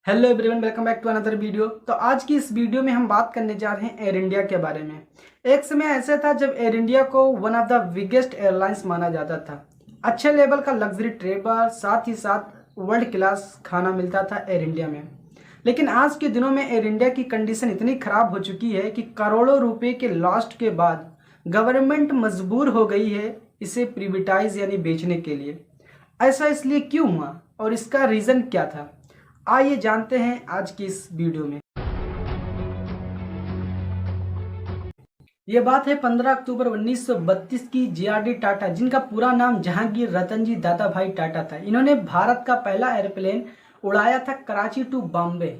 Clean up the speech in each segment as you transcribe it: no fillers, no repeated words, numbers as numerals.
Hello everyone, welcome back to another video. तो आज की इस वीडियो में हम बात करने जा रहे हैं एयर इंडिया के बारे में। एक समय ऐसा था जब एयर इंडिया को one of the biggest airlines माना जाता था। अच्छे लेवल का लग्जरी ट्रेवल, साथ ही साथ वर्ल्ड क्लास खाना मिलता था एयर इंडिया में। लेकिन आज के दिनों में एयर इंडिया की कंडीशन इतनी खराब हो चुकी है कि करोड़ों रुपए के लॉस्ट के बाद गवर्नमेंट मजबूर हो गई है इसे प्रिवेटाइज यानी बेचने के लिए। ऐसा इसलिए क्यों हुआ और इसका रीज़न क्या था, आइए जानते हैं आज की इस वीडियो में। ये बात है 15 अक्टूबर 1932 की। जे.आर.डी. टाटा, जिनका पूरा नाम जहांगीर रतनजी दादाभाई टाटा था, इन्होंने भारत का पहला एयरप्लेन उड़ाया था कराची टू बॉम्बे।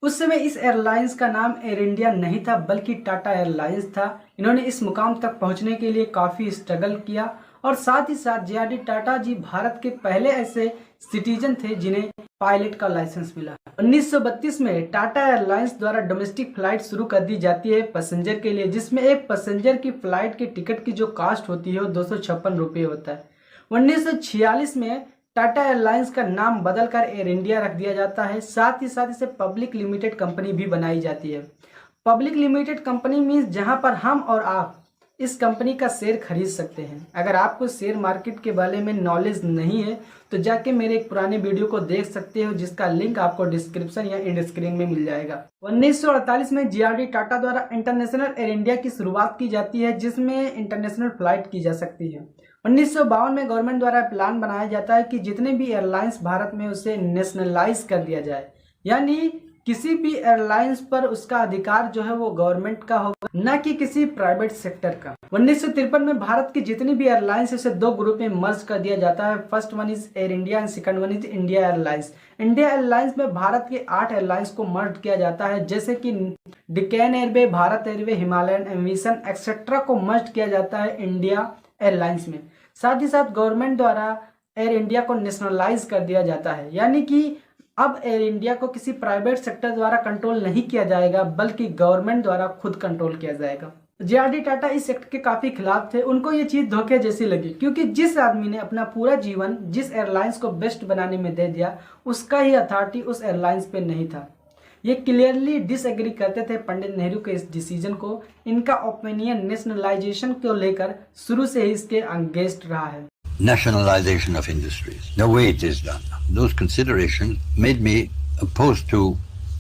उस समय इस एयरलाइंस का नाम एयर इंडिया नहीं था बल्कि टाटा एयरलाइंस था। इन्होंने इस मुकाम तक पहुंचने के लिए काफ़ी स्ट्रगल किया और साथ ही साथ जे.आर.डी. टाटा जी भारत के पहले ऐसे सिटीजन थे जिन्हें पायलट का लाइसेंस मिला। 1932 में टाटा एयरलाइंस द्वारा डोमेस्टिक फ्लाइट शुरू कर दी जाती है पैसेंजर के लिए, जिसमें एक पैसेंजर की फ्लाइट के टिकट की जो कास्ट होती है वो 256 रुपये होता है। 1946 में टाटा एयरलाइंस का नाम बदलकर एयर इंडिया रख दिया जाता है। साथ ही साथ इसे पब्लिक लिमिटेड कंपनी भी बनाई जाती है। पब्लिक लिमिटेड कंपनी मीन्स जहां पर हम और आप इस कंपनी का शेयर खरीद सकते हैं। अगर आपको शेयर मार्केट के बारे में नॉलेज नहीं है तो जाके मेरे एक पुराने वीडियो को देख सकते हो, जिसका लिंक आपको डिस्क्रिप्शन या एंड स्क्रीन में मिल जाएगा। 1948 में जे.आर.डी. टाटा द्वारा इंटरनेशनल एयर इंडिया की शुरुआत की जाती है, जिसमें इंटरनेशनल फ्लाइट की जा सकती है। 1952 में गवर्नमेंट द्वारा प्लान बनाया जाता है कि जितने भी एयरलाइंस भारत में उसे नेशनलाइज कर दिया जाए, यानी किसी भी एयरलाइंस पर उसका अधिकार जो है वो गवर्नमेंट का होगा, न कि किसी प्राइवेट सेक्टर का। 1953 में भारत की जितनी भी एयरलाइंस उसे दो ग्रुप में मर्ज कर दिया जाता है। First one is air India and second one is India airlines. India airlines में भारत के 8 एयरलाइंस को मर्ज किया जाता है, जैसे कि Deccan airway, Bharat airway, Himalayan aviation etcetera को मर्ज किया जाता है इंडिया एयरलाइंस में। साथ ही साथ गवर्नमेंट द्वारा एयर इंडिया को नेशनलाइज कर दिया जाता है, यानी कि अब एयर इंडिया को किसी प्राइवेट सेक्टर द्वारा कंट्रोल नहीं किया जाएगा बल्कि गवर्नमेंट द्वारा खुद कंट्रोल किया जाएगा। जे.आर.डी. टाटा इस एक्ट के काफी खिलाफ थे। उनको ये चीज धोखे जैसी लगी, क्योंकि जिस आदमी ने अपना पूरा जीवन जिस एयरलाइंस को बेस्ट बनाने में दे दिया उसका ही अथॉरिटी उस एयरलाइंस पे नहीं था। ये क्लियरली डिसएग्री करते थे पंडित नेहरू के इस डिसीजन को। इनका ओपिनियन नेशनलाइजेशन को लेकर शुरू से ही इसके अगेंस्ट रहा है। Nationalization of industries, the way it is done. Those considerations made me opposed to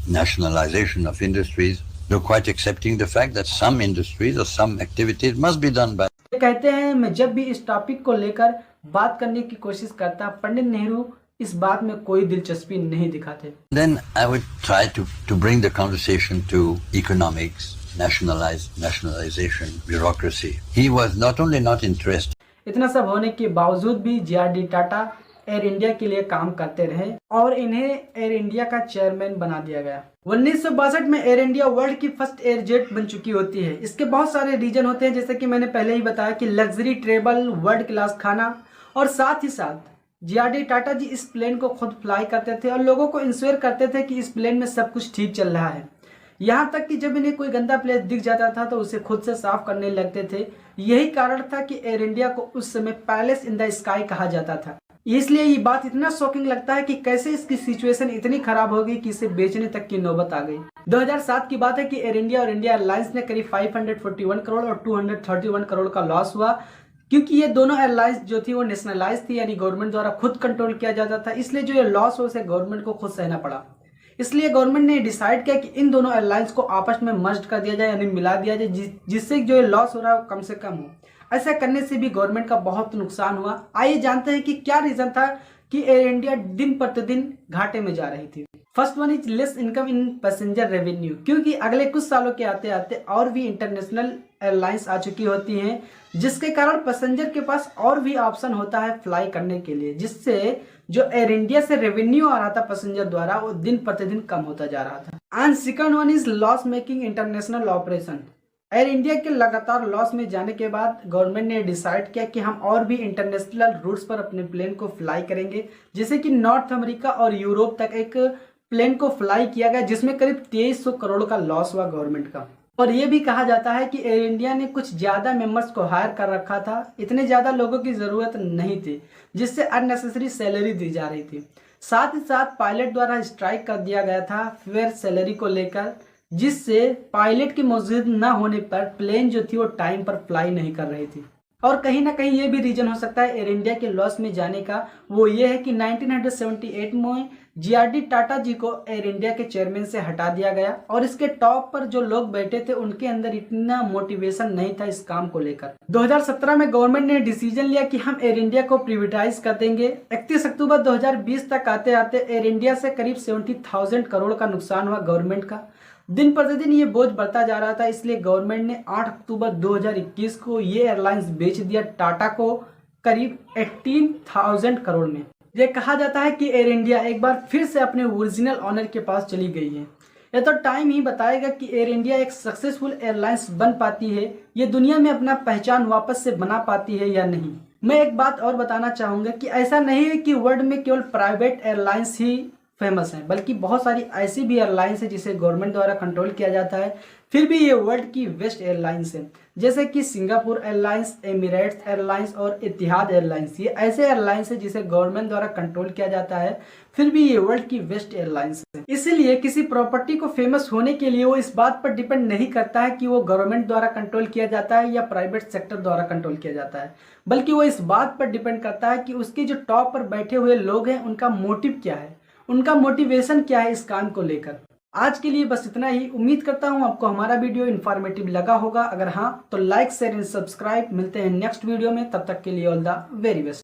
nationalization of industries, though quite accepting the fact that some industries or some activities must be done by. कहते हैं, मैं जब भी इस topic को लेकर बात करने की कोशिश करता, पंडित नेहरू इस बात में कोई दिलचस्पी नहीं दिखाते। Then I would try to bring the conversation to economics, nationalization, bureaucracy. He was not only not interested. इतना सब होने के बावजूद भी जे.आर.डी. टाटा एयर इंडिया के लिए काम करते रहे और इन्हें एयर इंडिया का चेयरमैन बना दिया गया। 1962 में एयर इंडिया वर्ल्ड की फर्स्ट एयर जेट बन चुकी होती है। इसके बहुत सारे रीजन होते हैं, जैसे कि मैंने पहले ही बताया कि लग्जरी ट्रेवल, वर्ल्ड क्लास खाना, और साथ ही साथ जे.आर.डी. टाटा जी इस प्लेन को खुद फ्लाई करते थे और लोगों को इंश्योर करते थे कि इस प्लेन में सब कुछ ठीक चल रहा है। यहाँ तक कि जब इन्हें कोई गंदा प्लेस दिख जाता था तो उसे खुद से साफ करने लगते थे। यही कारण था कि एयर इंडिया को उस समय पैलेस इन द स्काई कहा जाता था। इसलिए ये बात इतना शॉकिंग लगता है कि कैसे इसकी सिचुएशन इतनी खराब हो गई कि इसे बेचने तक की नौबत आ गई। 2007 की बात है कि एयर इंडिया और इंडिया एयरलाइंस ने करीब 541 करोड़ और 231 करोड़ का लॉस हुआ, क्योंकि ये दोनों एयरलाइंस जो थी वो नेशनलाइज थी, यानी गवर्नमेंट द्वारा खुद कंट्रोल किया जाता था। इसलिए जो ये लॉस हो उसे गवर्नमेंट को खुद सहना पड़ा। इसलिए गवर्नमेंट ने डिसाइड किया कि इन दोनों एयरलाइंस को आपस में मर्ज कर दिया जाए, यानी मिला दिया जाए, जिससे जो लॉस हो रहा है वो कम से कम हो। ऐसा करने से भी गवर्नमेंट का बहुत नुकसान हुआ। आइए जानते हैं कि क्या रीजन था कि एयर इंडिया दिन प्रतिदिन घाटे में जा रही थी। First one is less income in passenger revenue, क्योंकि अगले कुछ सालों के आते आते और भी इंटरनेशनल एयरलाइंस आ चुकी होती हैं, जिसके कारण पैसेंजर के पास और भी ऑप्शन होता है फ्लाई करने के लिए, जिससे जो एयर इंडिया से रेवेन्यू आ रहा था पैसेंजर द्वारा वो दिन प्रतिदिन कम होता जा रहा था। And second one is loss making international operation. Air India के लगातार लॉस में जाने के बाद गवर्नमेंट ने डिसाइड किया कि हम और भी इंटरनेशनल रूट्स पर अपने प्लेन को फ्लाई करेंगे, जैसे कि नॉर्थ अमेरिका और यूरोप तक एक प्लेन को फ्लाई किया गया, जिसमें करीब 2300 करोड़ का लॉस हुआ गवर्नमेंट का। और ये भी कहा जाता है कि एयर इंडिया ने कुछ ज़्यादा मेंबर्स को हायर कर रखा था। इतने ज़्यादा लोगों की ज़रूरत नहीं थी, जिससे अननेसेसरी सैलरी दी जा रही थी। साथ ही साथ पायलट द्वारा स्ट्राइक कर दिया गया था फेयर सैलरी को लेकर, जिससे पायलट की मौजूद न होने पर प्लेन जो थी वो टाइम पर फ्लाई नहीं कर रही थी। और कहीं ना कहीं ये भी रीजन हो सकता है एयर इंडिया के लॉस में जाने का, वो ये है कि 1978 में जीआरडी टाटा जी को एयर इंडिया के चेयरमैन से हटा दिया गया और इसके टॉप पर जो लोग बैठे थे उनके अंदर इतना मोटिवेशन नहीं था इस काम को लेकर। 2017 में गवर्नमेंट ने डिसीजन लिया कि हम एयर इंडिया को प्रिवेटाइज कर देंगे। 31 अक्टूबर 2020 तक आते आते एयर इंडिया से करीब 70,000 करोड़ का नुकसान हुआ गवर्नमेंट का। दिन प्रतिदिन ये बोझ बढ़ता जा रहा था, इसलिए गवर्नमेंट ने 8 अक्टूबर 2021 को ये एयरलाइंस बेच दिया टाटा को करीब 18,000 करोड़ में। ये कहा जाता है कि एयर इंडिया एक बार फिर से अपने ओरिजिनल ऑनर के पास चली गई है। यह तो टाइम ही बताएगा कि एयर इंडिया एक सक्सेसफुल एयरलाइंस बन पाती है, ये दुनिया में अपना पहचान वापस से बना पाती है या नहीं। मैं एक बात और बताना चाहूँगा कि ऐसा नहीं है कि वर्ल्ड में केवल प्राइवेट एयरलाइंस ही फेमस है, बल्कि बहुत सारी ऐसी भी एयरलाइंस है जिसे गवर्नमेंट द्वारा कंट्रोल किया जाता है, फिर भी ये वर्ल्ड की बेस्ट एयरलाइंस है, जैसे कि सिंगापुर एयरलाइंस, एमिरेट्स एयरलाइंस और इतिहाद एयरलाइंस। ये ऐसे एयरलाइंस है जिसे गवर्नमेंट द्वारा कंट्रोल किया जाता है, फिर भी ये वर्ल्ड की बेस्ट एयरलाइंस है। इसीलिए किसी प्रॉपर्टी को फेमस होने के लिए वो इस बात पर डिपेंड नहीं करता है कि वो गवर्नमेंट द्वारा कंट्रोल किया जाता है या प्राइवेट सेक्टर द्वारा कंट्रोल किया जाता है, बल्कि वो इस बात पर डिपेंड करता है कि उसके जो टॉप पर बैठे हुए लोग हैं उनका मोटिव क्या है, उनका मोटिवेशन क्या है इस काम को लेकर। आज के लिए बस इतना ही। उम्मीद करता हूं आपको हमारा वीडियो इन्फॉर्मेटिव लगा होगा। अगर हाँ तो लाइक शेयर एंड सब्सक्राइब। मिलते हैं नेक्स्ट वीडियो में, तब तक के लिए ऑल द वेरी बेस्ट।